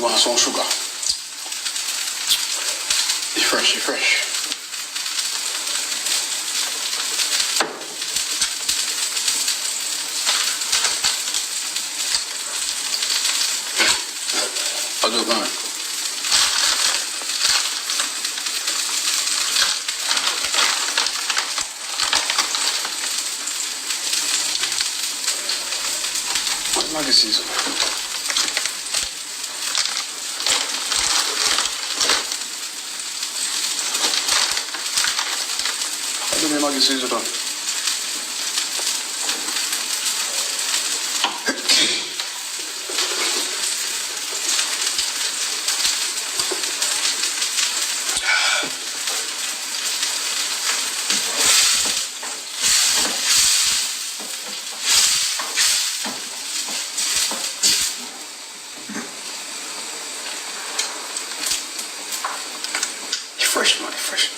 You want some sugar? It's fresh, it's fresh. How's it going? Maggi season. Hadi mi Maggi season on? Fresh, man, fresh.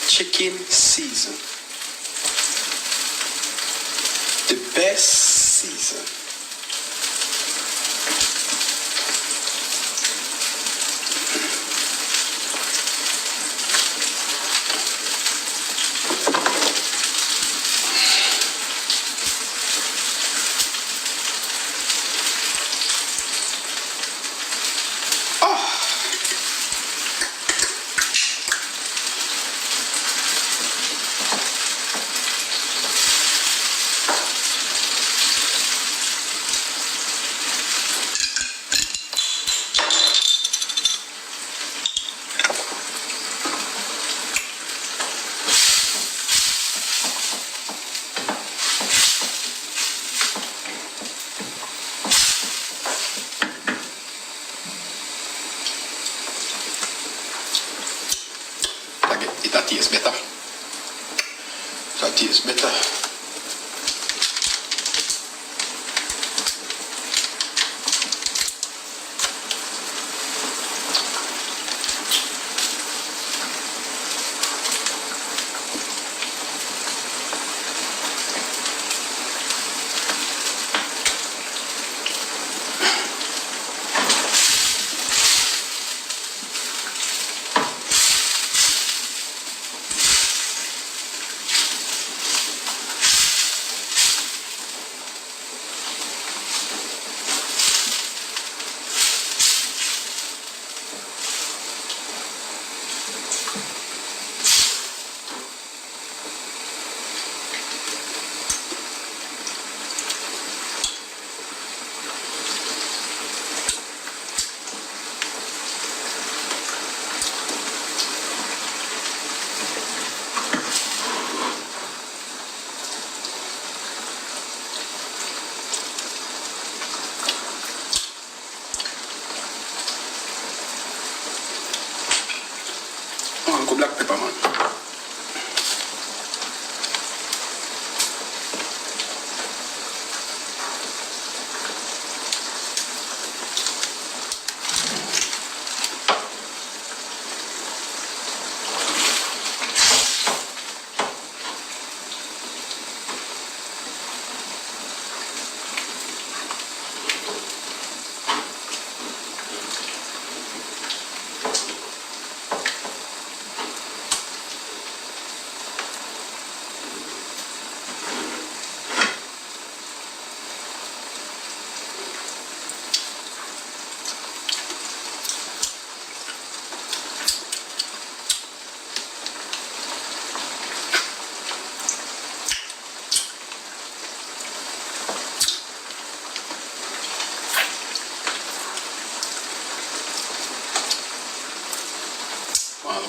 Chicken season. The best season. That tastes better. That tastes better. Uncle black pepper, man.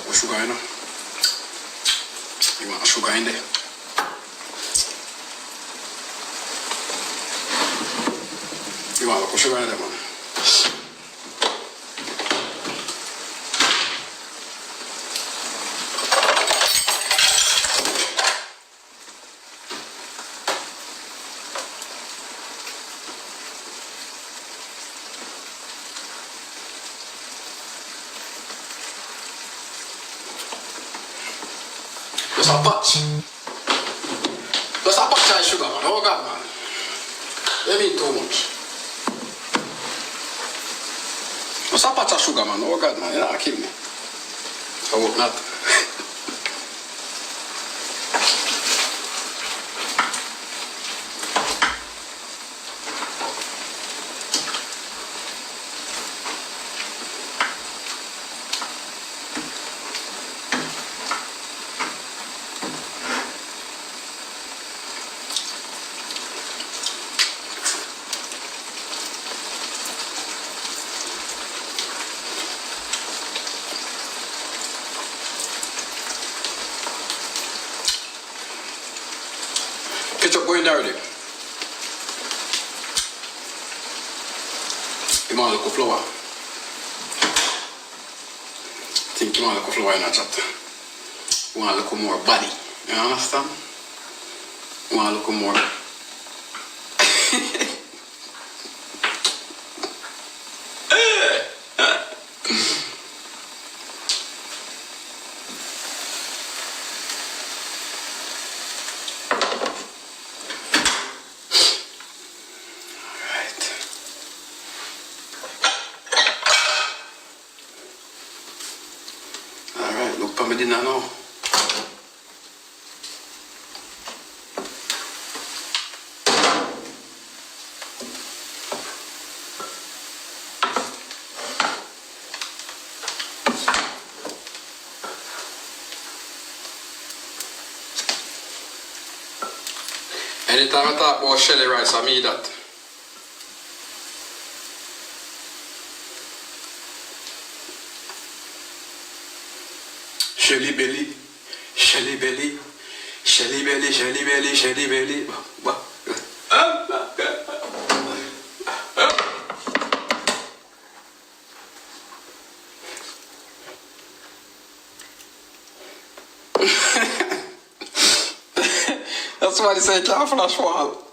Put sugar in there. You want sugar in there? You want put sugar in there, man? Just a patch. Just a patch of sugar, man. Oh God, man. You mean too much. Just a patch of sugar, man. Oh God, man. You're not kidding me. I hope not. Ketchup going there already. You want a little flour. Think you want a little flour in a chat. You want a little more body. You understand? You want a little more. Alright, look for me dinner now. Anytime I talk about Shelly rice, I mean that. Shelly belly, Shelly belly, Shelly belly, Shelly belly, Shelly belly. That's why they say can't flash wall.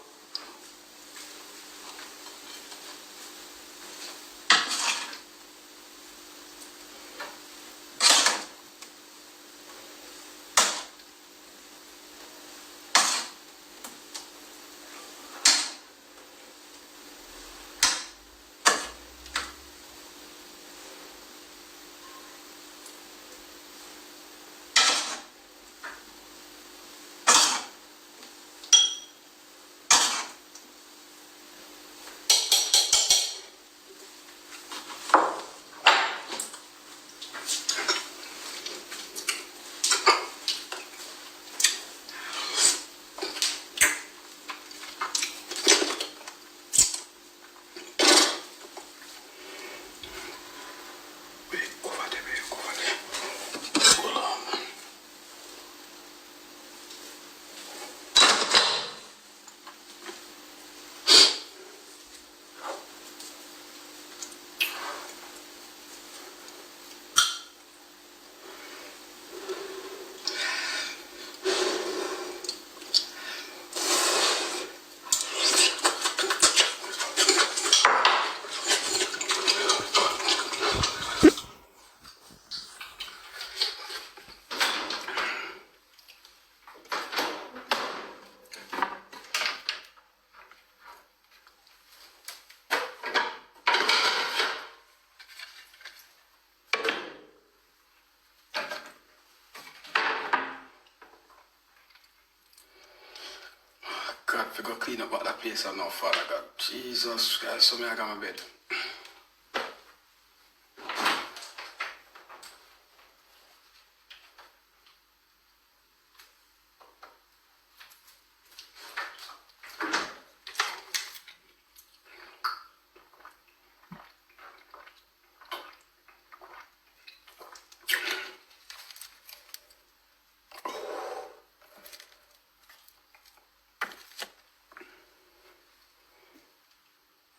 God, if you go clean up that place, I'm not Father God. Jesus Christ, so me I got my bed.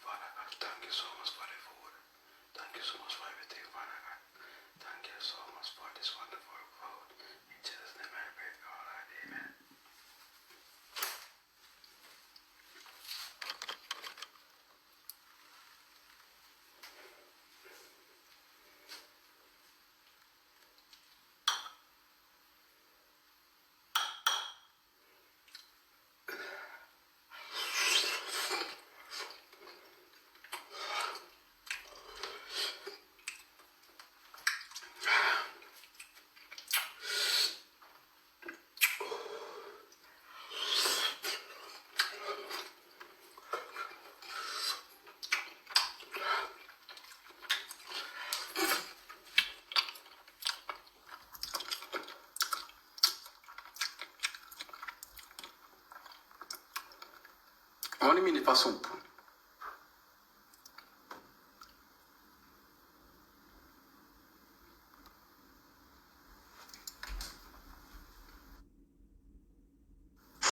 Father God, thank you so much. What do you mean for soup?